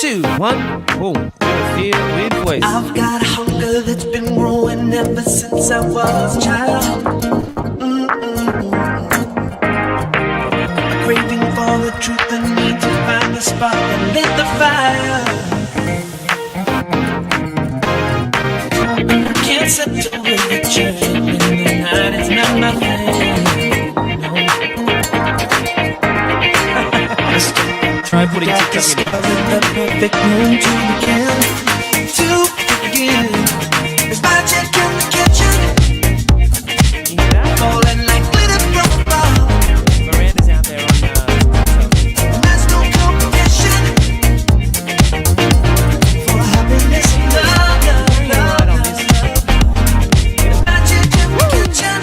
2, 1, boom. Feel with voice. I've got a hunger that's been growing ever since I was a child. A craving for the truth, the need to find the spark and lit the fire. I can't settle with the churning in the night, it's not my thing. Try putting TikTok in the perfect mood to begin. There's magic in the kitchen, falling like glitter from above. Miranda's out there on There's no competition for happiness and love. There's magic in the kitchen.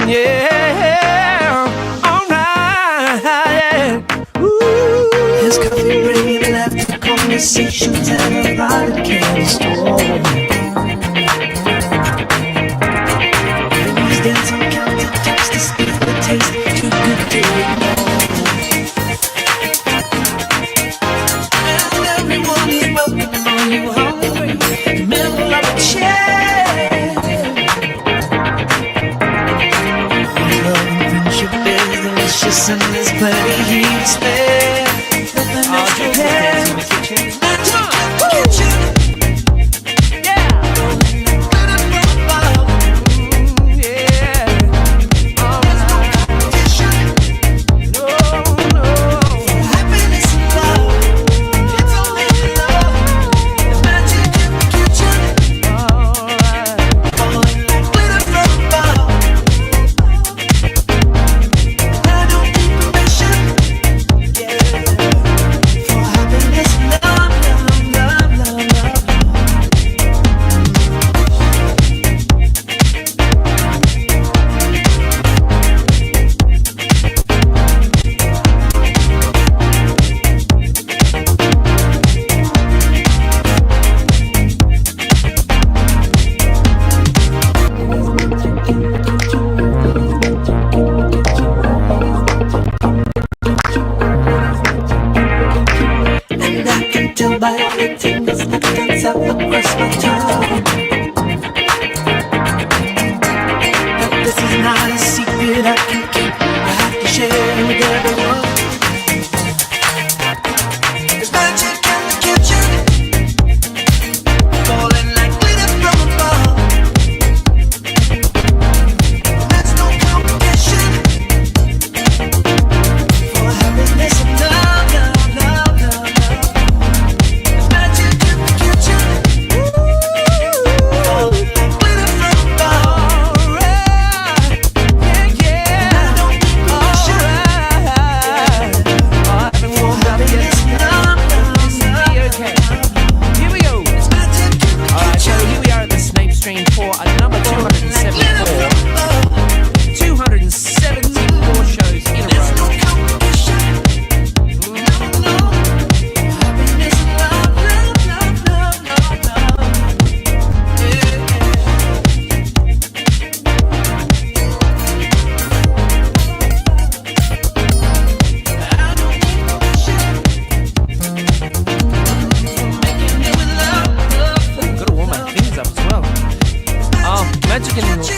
Yeah, alright. There's coffee bringing laughter, conversations, and a private candy store. Ladies dance on countertops to speak the taste too good to ignore. And everyone is welcome. Are you hungry? The middle of a chair. Love and friendship is delicious, and there's plenty here to spare. Nothing else compares. In the kitchen. By all the tingles that dance up across my tongue. But this is not a secret I can keep. I have to share with everyone. There's magic in the kitchen, falling like glitter from above. There's no competition for happiness and love.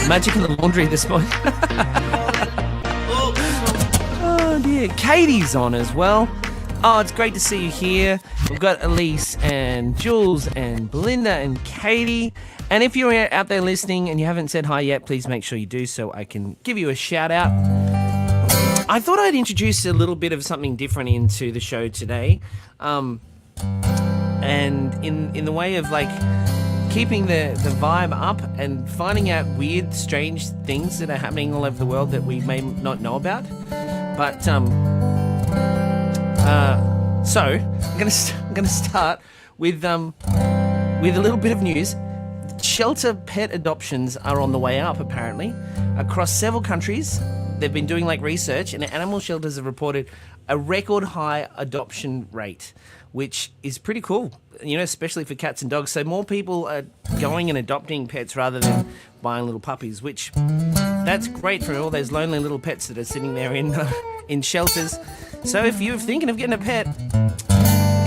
Magic in the laundry this morning. Oh dear. Katie's on as well. Oh, it's great to see you here. We've got Elyse and Jules and Belinda and Katie. And if you're out there listening and you haven't said hi yet, please make sure you do so I can give you a shout out. I thought I'd introduce a little bit of something different into the show today. And in the way of like keeping the vibe up and finding out weird, strange things that are happening all over the world that we may not know about. But so I'm gonna start with a little bit of news. Shelter pet adoptions are on the way up, apparently, across several countries. They've been doing like research, and animal shelters have reported a record high adoption rate, which is pretty cool, you know, especially for cats and dogs. So more people are going and adopting pets rather than buying little puppies, which that's great for all those lonely little pets that are sitting there in shelters. So if you're thinking of getting a pet,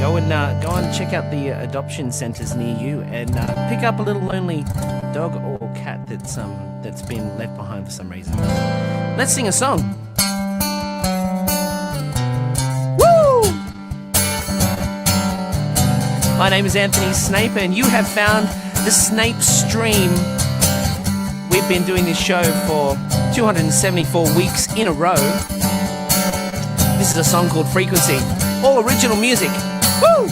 Go and check out the adoption centres near you, and pick up a little lonely dog or cat that's been left behind for some reason. Let's sing a song. Woo! My name is Anthony Snape, and you have found the Snape Stream. We've been doing this show for 274 weeks in a row. This is a song called Frequency. All original music. Woo!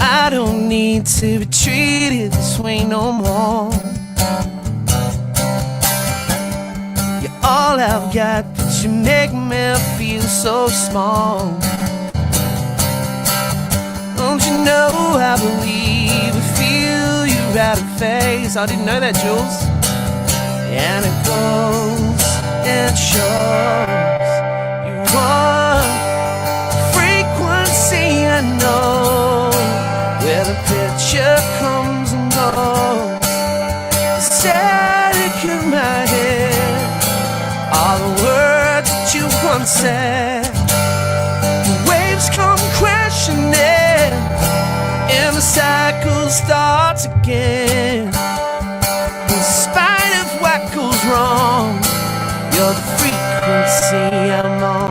I don't need to be treated this way no more. You're all I've got, but you make me feel so small. Don't you know I believe I feel you out of phase. I didn't know that, Jules. And it goes and shows you want frequency. I know where the picture comes and goes. The static in my head, all the words that you once said. The waves come crashing in, and the cycle starts again. In spite of what goes wrong, you're the frequency I'm on.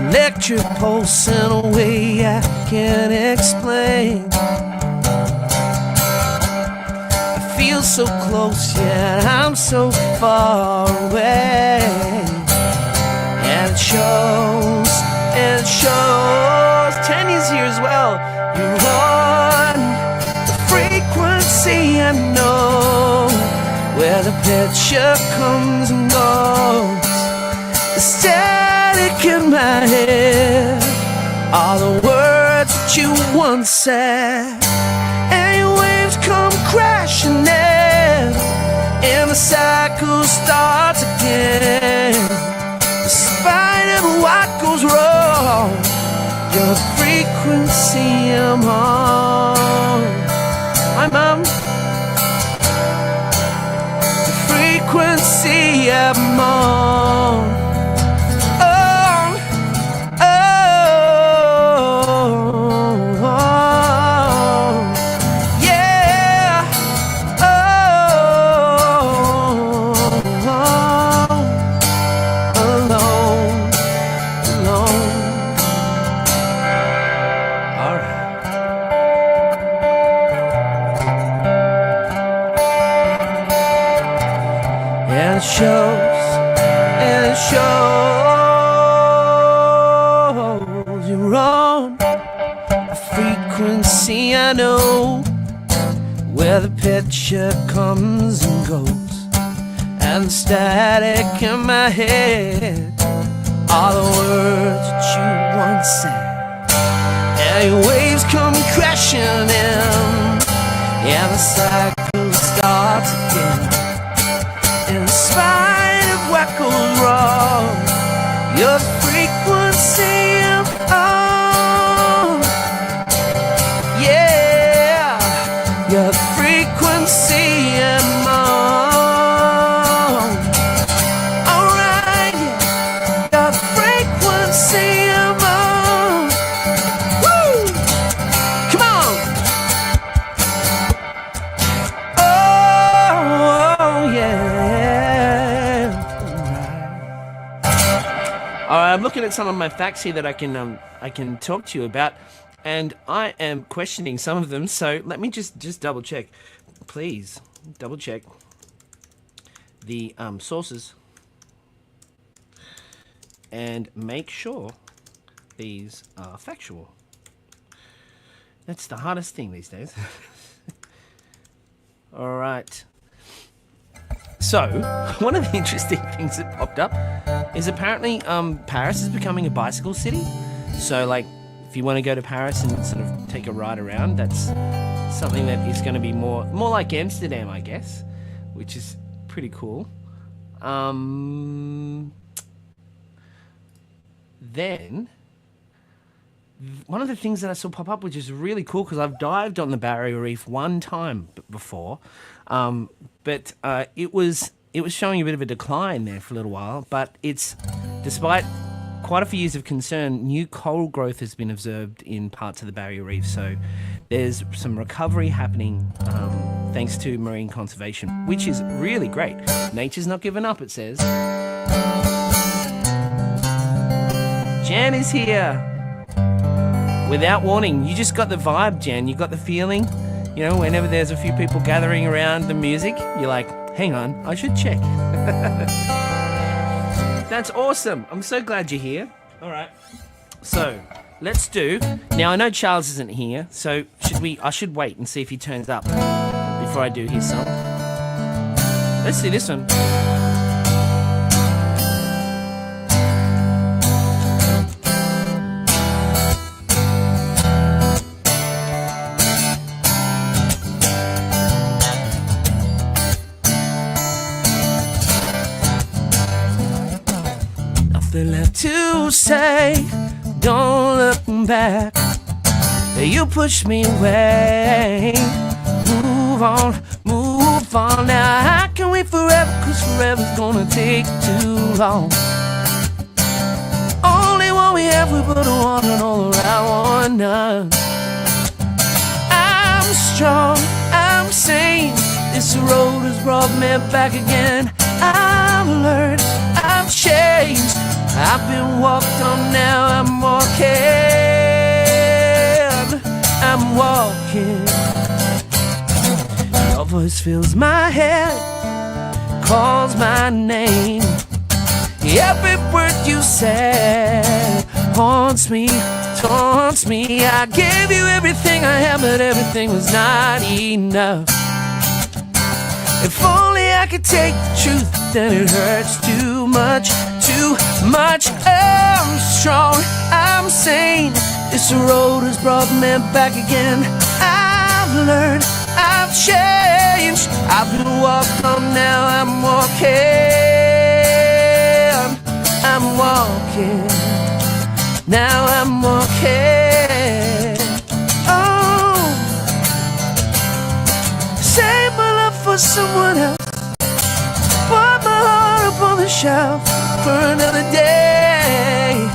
Electric pulse in a way I can't explain. I feel so close, yet I'm so far away. And it shows, and it shows. Tanya's here as well. You're on the frequency. I know where the picture comes and goes. The static in my head, all the words that you once said. And your waves come crashing in, and the cycle starts again. Despite of what goes wrong, you're the frequency I'm on. Hi, Mom. The frequency I'm on. And it shows you're on a frequency. I know where the picture comes and goes, and the static in my head, all the words that you once said. And your waves come crashing in, and the cycle starts again. In spite of what goes wrong, your frequency I'm on. Yeah, your frequency I'm on. Alright, yeah, your frequency I'm on. Woo! Come on! Oh, yeah. Alright, I'm looking at some of my facts here that I can talk to you about, and I am questioning some of them. So let me just double check, please. Double check the sources and make sure these are factual. That's the hardest thing these days. All right. So, one of the interesting things that popped up is apparently Paris is becoming a bicycle city. So, like, if you want to go to Paris and sort of take a ride around, that's something that is going to be more like Amsterdam, I guess, which is pretty cool. Then one of the things that I saw pop up, which is really cool, because I've dived on the barrier reef one time before, but it was showing a bit of a decline there for a little while. But it's, despite quite a few years of concern, new coral growth has been observed in parts of the barrier reef. So there's some recovery happening thanks to marine conservation, which is really great. Nature's not giving up, it says. Jan is here. Without warning, you just got the vibe, Jan. You got the feeling. You know, whenever there's a few people gathering around the music, you're like, hang on, I should check. That's awesome. I'm so glad you're here. All right. So, let's do... Now, I know Charles isn't here, so I should wait and see if he turns up before I do his song. Let's do this one. Nothing left to say, don't look back. You push me away. Move on now. I can wait forever, cause forever's gonna take too long. Only one we have, we put one and all around one now. I'm strong, I'm sane. This road has brought me back again. I've learned, I've changed. I've been walked on, now I'm walking. I'm walking. Your voice fills my head, calls my name. Every word you said haunts me, taunts me. I gave you everything I had, but everything was not enough. If only I could take the truth, then it hurts too much, too much. I'm strong, I'm sane. This road has brought me back again. I've learned, I've changed. I've been walked on, now I'm walking. I'm walking, now I'm walking. Oh, save my love for someone else. Put my heart up on the shelf for another day.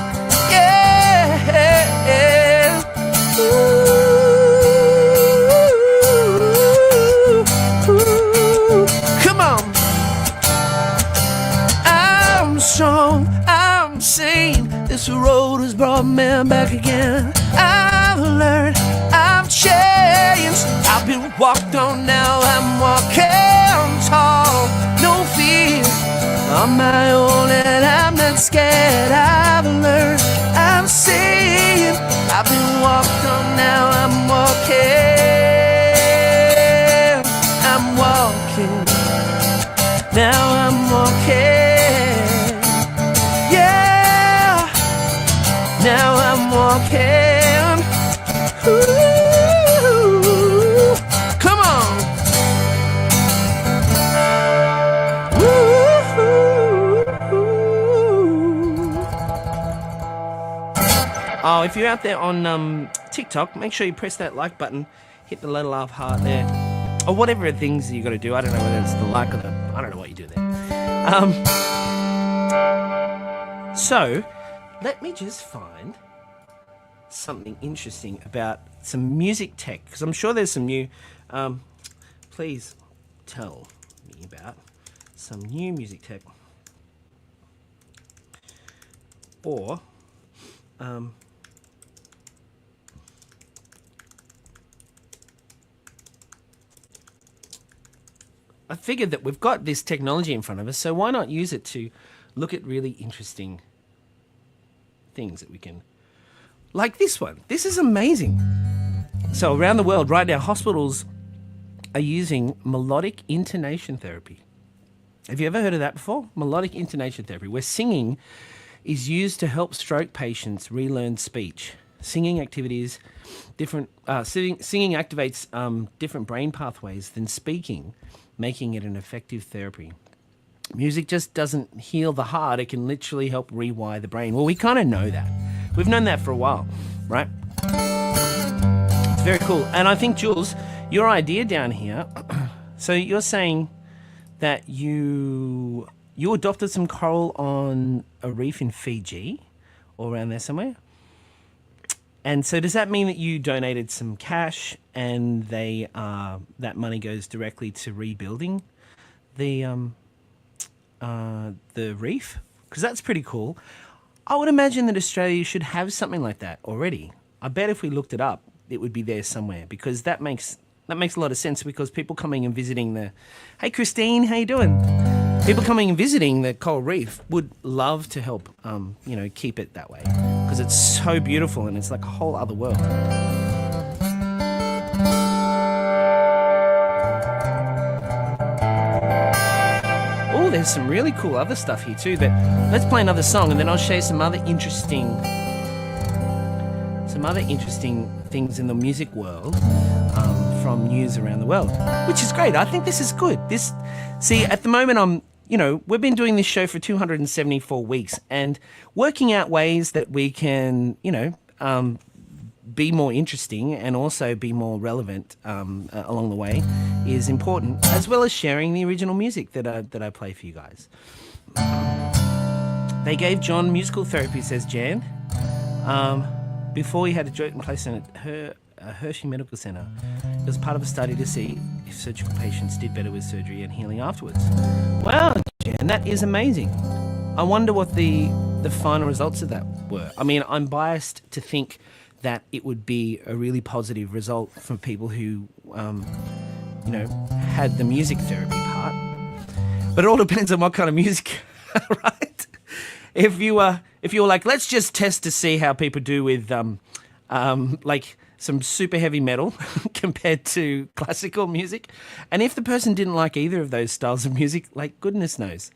Yeah. Ooh. Come on. I'm strong, I'm sane. This road has brought me back again. I've learned, I've changed. I've been walked on, now I'm walking tall. No fear, on my own, and I'm not scared. I've learned, I'm seeing. I've been walked on, now I'm walking. I'm walking, now I'm walking. Yeah, now I'm walking. Ooh, come on. Oh, if you're out there on TikTok, make sure you press that like button, hit the little laugh heart there, or whatever things you got to do. I don't know whether it's the like or the... I don't know what you do there. So, let me just find something interesting about some music tech, because I'm sure there's some new... please tell me about some new music tech. Or... I figured that we've got this technology in front of us, so why not use it to look at really interesting things that we can... Like this one. This is amazing. So around the world right now, hospitals are using melodic intonation therapy. Have you ever heard of that before? Melodic intonation therapy, where singing is used to help stroke patients relearn speech. Singing activities, singing activates different brain pathways than speaking, making it an effective therapy. Music just doesn't heal the heart, it can literally help rewire the brain. Well, we kind of know that. We've known that for a while, right? It's very cool. And I think, Jules, your idea down here, so you're saying that you adopted some coral on a reef in Fiji or around there somewhere? And so does that mean that you donated some cash and that money goes directly to rebuilding the reef? Because that's pretty cool. I would imagine that Australia should have something like that already. I bet if we looked it up, it would be there somewhere, because that makes a lot of sense, because people coming and visiting hey Christine, how you doing? People coming and visiting the coral reef would love to help, keep it that way, because it's so beautiful and it's like a whole other world. Oh, there's some really cool other stuff here too. But let's play another song, and then I'll show you some other interesting things in the music world from news around the world, which is great. I think this is good. At the moment, we've been doing this show for 274 weeks, and working out ways that we can, be more interesting and also be more relevant along the way is important, as well as sharing the original music that I play for you guys. They gave John musical therapy, says Jan, before he had a joint placement at Hershey Medical Center. It was part of a study to see if surgical patients did better with surgery and healing afterwards. Wow, Jan, that is amazing. I wonder what the final results of that were. I mean, I'm biased to think that it would be a really positive result for people who, had the music therapy part. But it all depends on what kind of music, right? If you were like, let's just test to see how people do with, like some super heavy metal compared to classical music, and if the person didn't like either of those styles of music, like goodness knows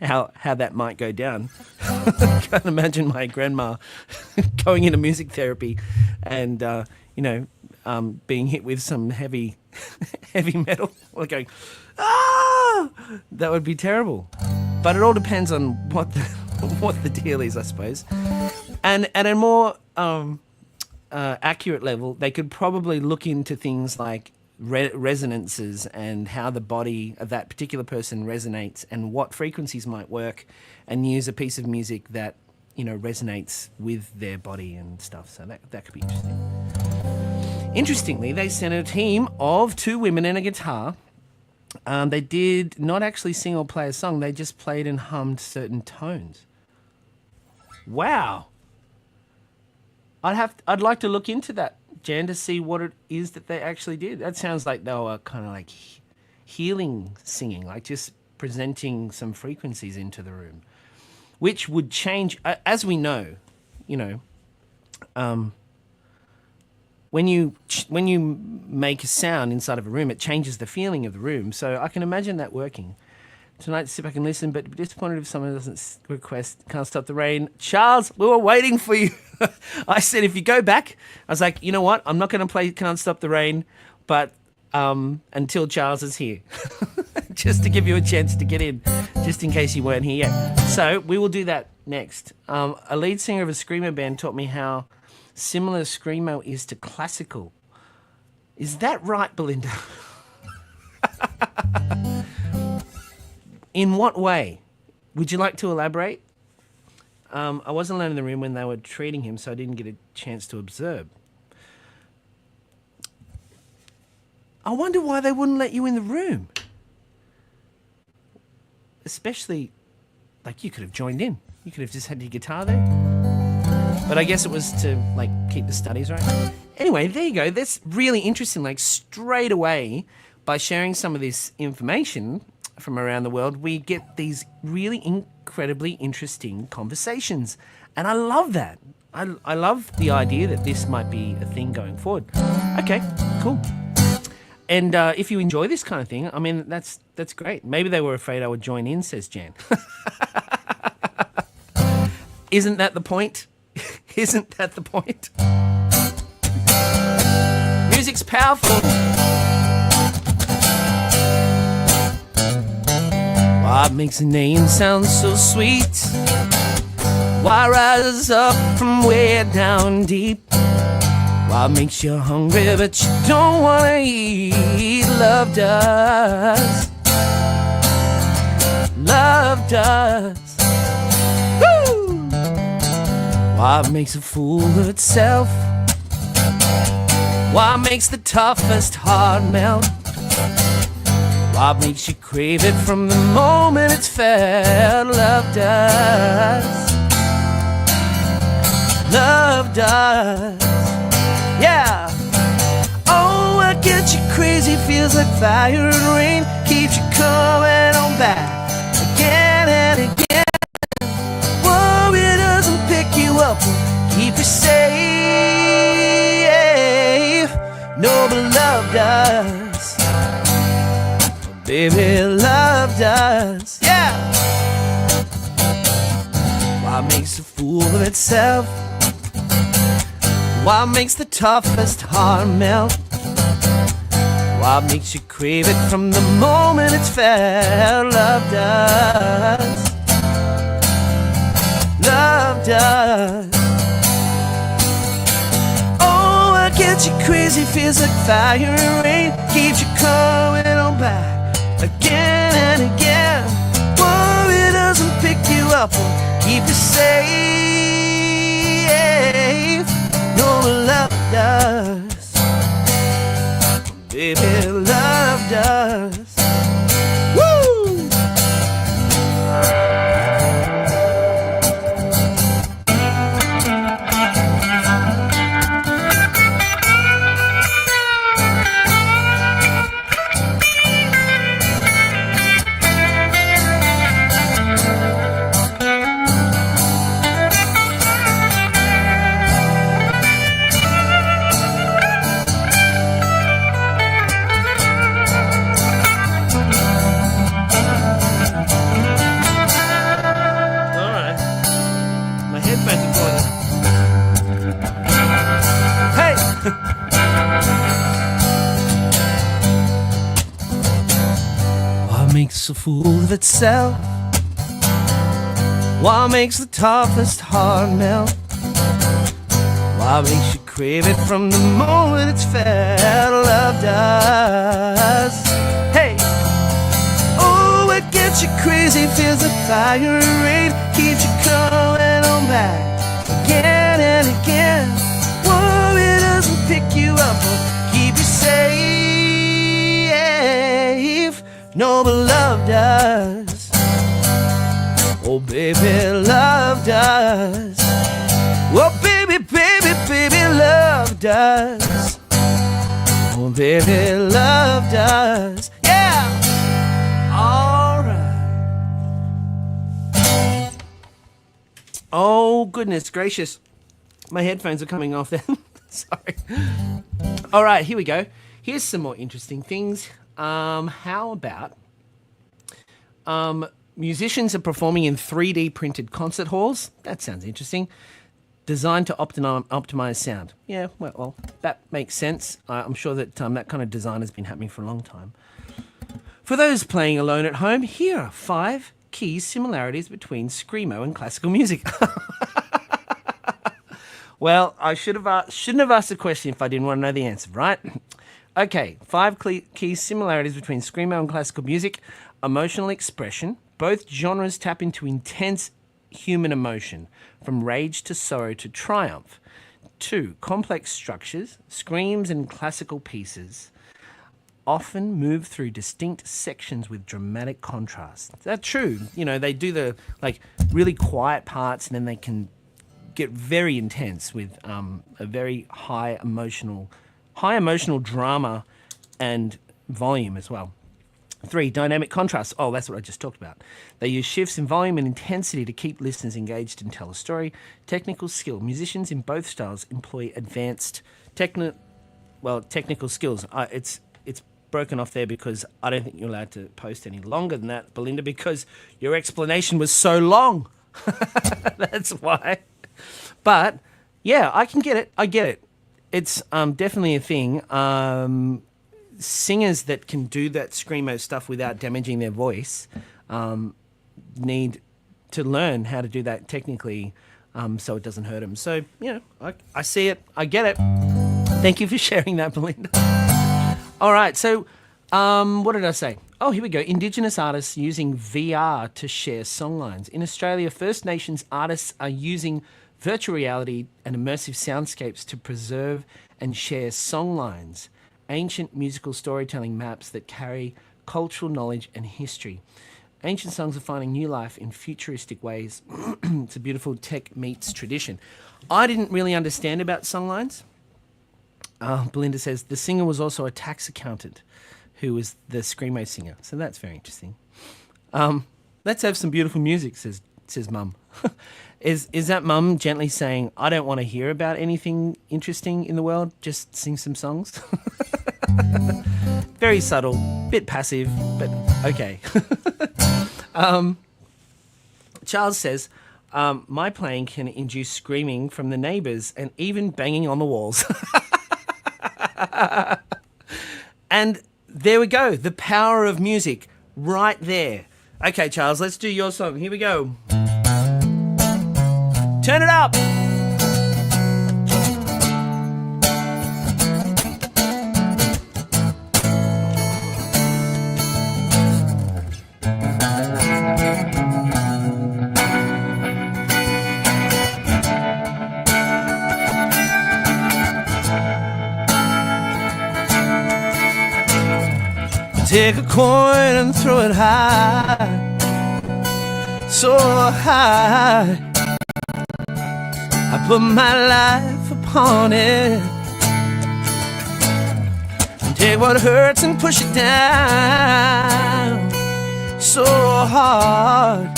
how that might go down. I can't imagine my grandma going into music therapy and being hit with some heavy metal, or going, that would be terrible. But it all depends on what the deal is, I suppose. And at a more accurate level, they could probably look into things like resonances and how the body of that particular person resonates and what frequencies might work, and use a piece of music that resonates with their body and stuff. So that could be interesting. Interestingly, they sent a team of 2 women and a guitar. They did not actually sing or play a song. They just played and hummed certain tones. Wow. I'd like to look into that, Jan, to see what it is that they actually did. That sounds like they were kind of like healing singing, like just presenting some frequencies into the room, which would change, as we know, when you make a sound inside of a room, it changes the feeling of the room. So I can imagine that working. Tonight, sit back and listen, but disappointed if someone doesn't request Can't Stop the Rain. Charles, we were waiting for you. I said, if you go back, I was like, you know what? I'm not going to play Can't Stop the Rain, but until Charles is here. Just to give you a chance to get in, just in case you weren't here yet. So we will do that next. A lead singer of a screamo band taught me how similar screamo is to classical. Is that right, Belinda? In what way? Would you like to elaborate? I wasn't alone in the room when they were treating him, so I didn't get a chance to observe. I wonder why they wouldn't let you in the room. Especially, like, you could have joined in. You could have just had your guitar there. But I guess it was to, like, keep the studies right. Anyway, there you go. That's really interesting. Like, straight away, by sharing some of this information from around the world, we get these really incredibly interesting conversations. And I love that. I love the idea that this might be a thing going forward. Okay, cool. And if you enjoy this kind of thing, I mean, that's great. Maybe they were afraid I would join in, says Jan. Isn't that the point? Isn't that the point? Music's powerful. What makes a name sound so sweet? Why rise up from way down deep? What makes you hungry but you don't wanna eat? Love does. Love does. Woo! What makes a fool of itself? What makes the toughest heart melt? What makes you crave it from the moment it's felt? Love does. Love does. Yeah. Oh, what gets you crazy feels like fire and rain. Keeps you coming on back again and again. Whoa, it doesn't pick you up or keep you safe. No, but love does. Baby, love does. Yeah. What makes a fool of itself? What makes the toughest heart melt? What makes you crave it from the moment it's felt? Love does. Love does. Oh, what gets you crazy feels like fire and rain. Keeps you coming on back again and again. Whoa, it doesn't pick you up or keep you safe. No, love does. Baby, love does. Woo! What makes a fool of itself? What makes the toughest heart melt? What makes you crave it from the moment it's felt? Love does. Hey! Oh, what gets you crazy feels like fire and rain. Keeps you coming on back again and again. Whoa, it doesn't pick you up or keep you safe. No, but love does. Oh, baby, love does. Oh, baby, baby, baby, love does. Oh, baby, love does. Yeah! All right. Oh, goodness gracious. My headphones are coming off then. Sorry. All right, here we go. Here's some more interesting things. How about musicians are performing in 3D printed concert halls? That sounds interesting. Designed to optimize sound. Yeah, well, that makes sense. I'm sure that that kind of design has been happening for a long time. For those playing alone at home, here are 5 key similarities between screamo and classical music. Well, I shouldn't have asked the question if I didn't want to know the answer, right? Okay, 5 key similarities between screamo and classical music. Emotional expression. Both genres tap into intense human emotion, from rage to sorrow to triumph. 2, complex structures. Screams and classical pieces often move through distinct sections with dramatic contrast. That's true. You know, they do the really quiet parts and then they can get very intense with a very high emotional drama and volume as well. 3, dynamic contrast. Oh, that's what I just talked about. They use shifts in volume and intensity to keep listeners engaged and tell a story. Technical skill. Musicians in both styles employ advanced technical skills. It's broken off there because I don't think you're allowed to post any longer than that, Belinda, because your explanation was so long. That's why. But, yeah, I can get it. I get it. It's definitely a thing. Singers that can do that screamo stuff without damaging their voice need to learn how to do that technically so it doesn't hurt them. So, I see it. I get it. Thank you for sharing that, Belinda. All right, so what did I say? Oh, here we go. Indigenous artists using VR to share songlines. In Australia, First Nations artists are using virtual reality and immersive soundscapes to preserve and share songlines, ancient musical storytelling maps that carry cultural knowledge and history. Ancient songs are finding new life in futuristic ways. It's a beautiful tech meets tradition. I didn't really understand about songlines. Belinda says the singer was also a tax accountant who was the Screamo singer. So that's very interesting. Let's have some beautiful music, says Mum. Is that Mum gently saying, I don't want to hear about anything interesting in the world, just sing some songs? Very subtle, bit passive, but okay. Charles says, my playing can induce screaming from the neighbours and even banging on the walls. And there we go, the power of music right there. Okay, Charles, let's do your song. Here we go. Turn it up. Take a coin and throw it high, so high. I put my life upon it, and take what hurts and push it down so hard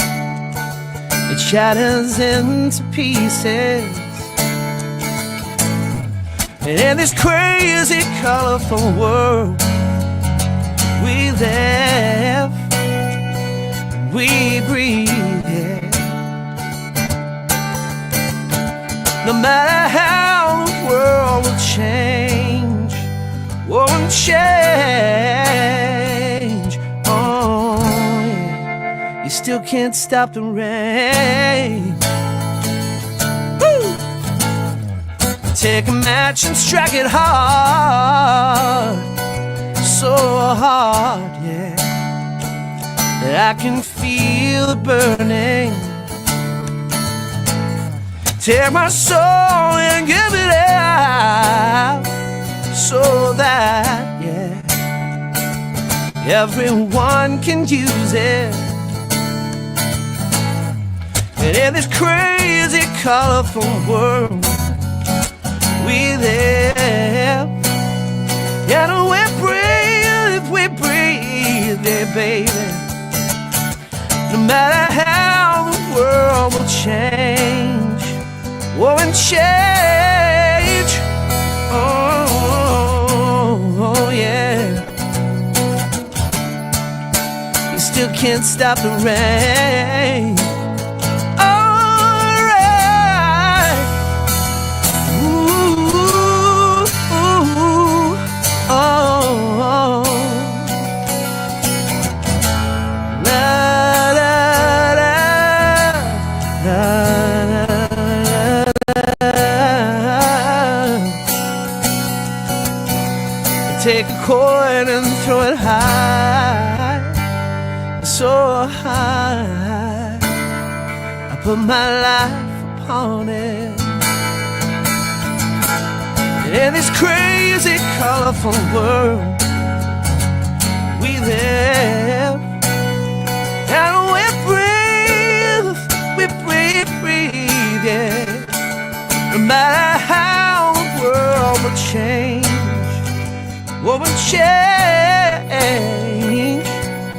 it shatters into pieces. And in this crazy, colorful world we live, we breathe, yeah. No matter how the world will change, won't change, oh yeah. You still can't stop the rain. Woo! Take a match and strike it hard, so hard, yeah, that I can feel it burning. Take my soul and give it out, so that, yeah, everyone can use it. And in this crazy, colorful world we live, and we're brave, we breathe, yeah, baby. No matter how the world will change, won't change, oh yeah. You still can't stop the rain. Alright, ooh, oh. Take a coin and throw it high, so high. I put my life upon it. In this crazy, colorful world we live, and we breathe, yeah. No matter how the world will change, what will change,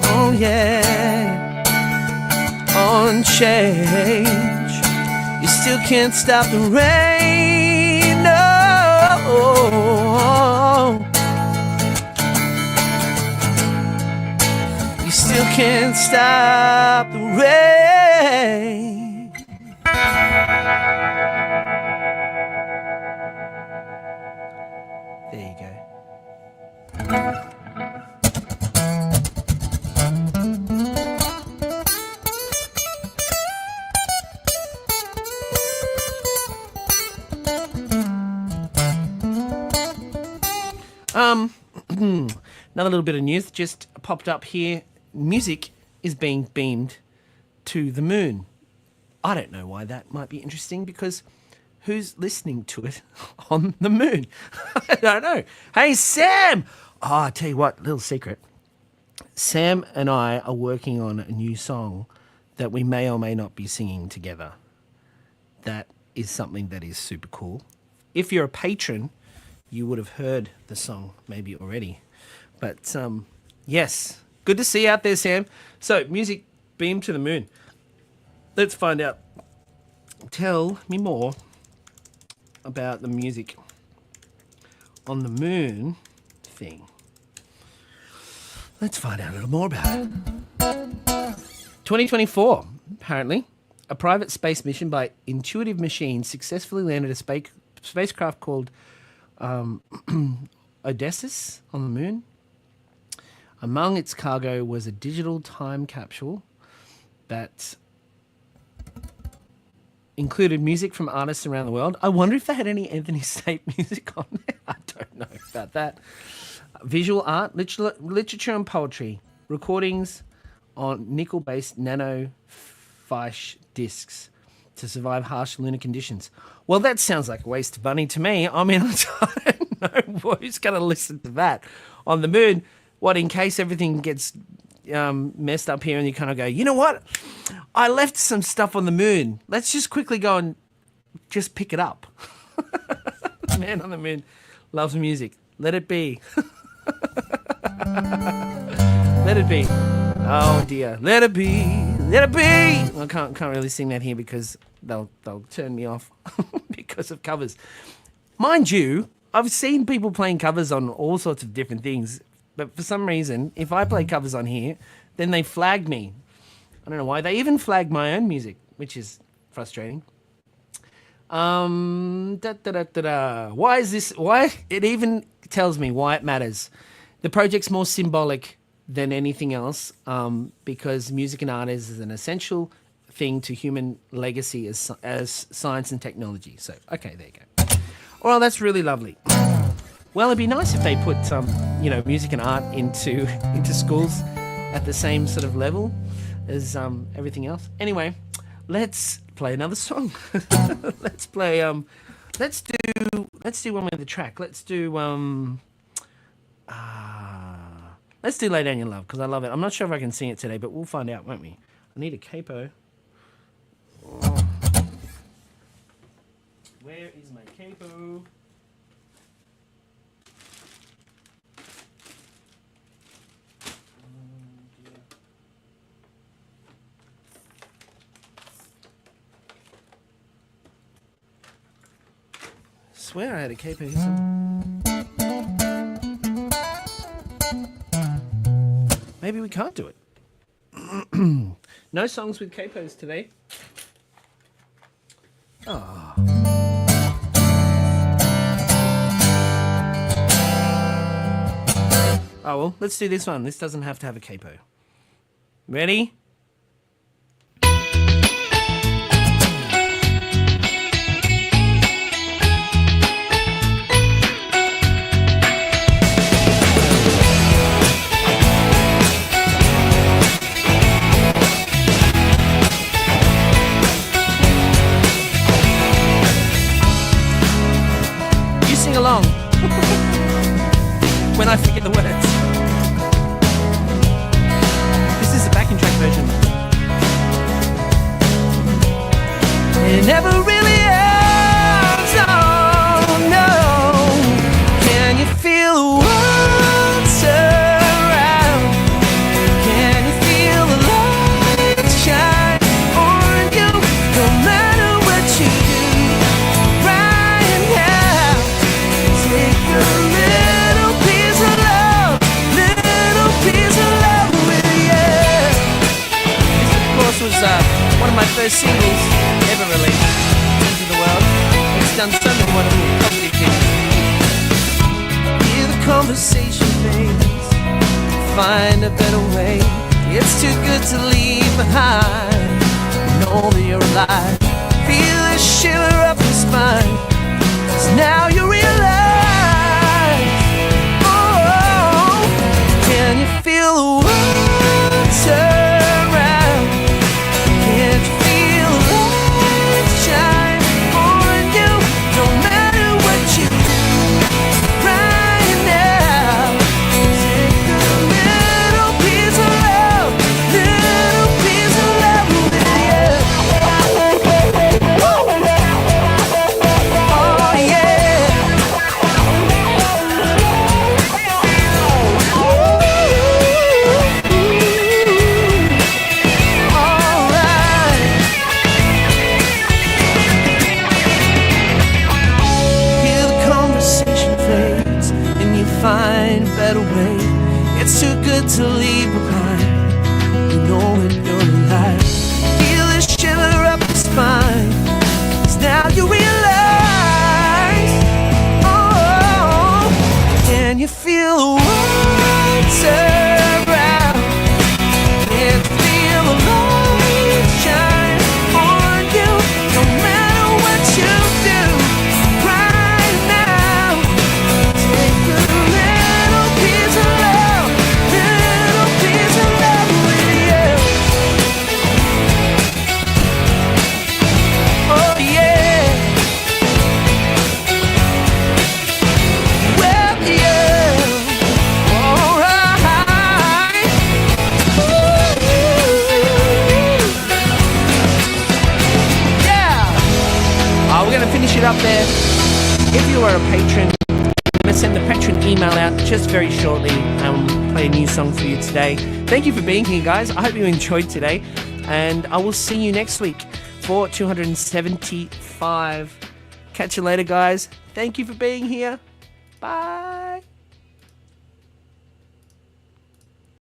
oh yeah, on change. You still can't stop the rain, no. You still can't stop the rain. There you go. Another little bit of news just popped up here. Music is being beamed to the moon. I don't know why that might be interesting, because who's listening to it on the moon? I don't know. Hey, Sam! Oh, I tell you what, little secret. Sam and I are working on a new song that we may or may not be singing together. That is something that is super cool. If you're a patron, you would have heard the song maybe already. But yes, good to see you out there, Sam. So, music beamed to the moon. Let's find out. Tell me more about the music on the moon thing. Let's find out a little more about it. 2024, apparently, a private space mission by Intuitive Machines successfully landed a spacecraft called Odysseus on the moon. Among its cargo was a digital time capsule that included music from artists around the world. I wonder if they had any Anthony Snape music on there. I don't know about that. Visual art, literature and poetry, recordings on nickel-based nano-fiche discs to survive harsh lunar conditions. Well, that sounds like a waste of money to me. I mean, I don't know who's going to listen to that on the moon. What, in case everything gets messed up here and you kind of go, you know what? I left some stuff on the moon. Let's just quickly go and just pick it up. Man on the moon loves music. Let it be. Let it be. Oh dear. Let it be. Let it be. I can't really sing that here because they'll turn me off because of covers. Mind you, I've seen people playing covers on all sorts of different things, but for some reason, if I play covers on here, then they flag me. I don't know why. They even flag my own music, which is frustrating. Why is this? Why? It even tells me why it matters. The project's more symbolic than anything else, because music and art is an essential thing to human legacy as science and technology. So, okay, there you go. Well, that's really lovely. Well, it'd be nice if they put music and art into schools at the same sort of level as everything else. Anyway, let's play another song. Let's play let's do one with the track. Let's do Lay Down Your Love, because I love it. I'm not sure if I can sing it today, but we'll find out, won't we? I need a capo. Oh. Where is my capo? Swear I had a capo here somewhere. Maybe we can't do it. No songs with capos today. Oh. Oh well, let's do this one. This doesn't have to have a capo. Ready? Along when I forget the words. This is the backing track version. It never really ends. Oh no. Can you feel the world surround? Can you feel the light shine on you? No matter what you do right now, take a little piece of love with you. This, of course, was one of my first singles ever released into the world. It's done so many wonderful positive things. Hear the conversation fades, find a better way. It's too good to leave behind. Know that you're alive. Feel a shiver up your spine. 'Cause now you realize find a better way. It's too good to leave behind. You know when you're alive. Feel the shiver up your spine. 'Cause now you realize, oh, can you feel the world turn around? Can you feel the light shine on you? No matter what you do right now, take a little piece of love, little piece of love with you. Oh yeah. Well yeah. Alright. Yeah. We're gonna finish it up there. If you are a patron, I'm gonna send the patron email out just very shortly and play a new song for you today. Thank you for being here, guys. I hope you enjoyed today, and I will see you next week for 275. Catch you later, guys. Thank you for being here. Bye.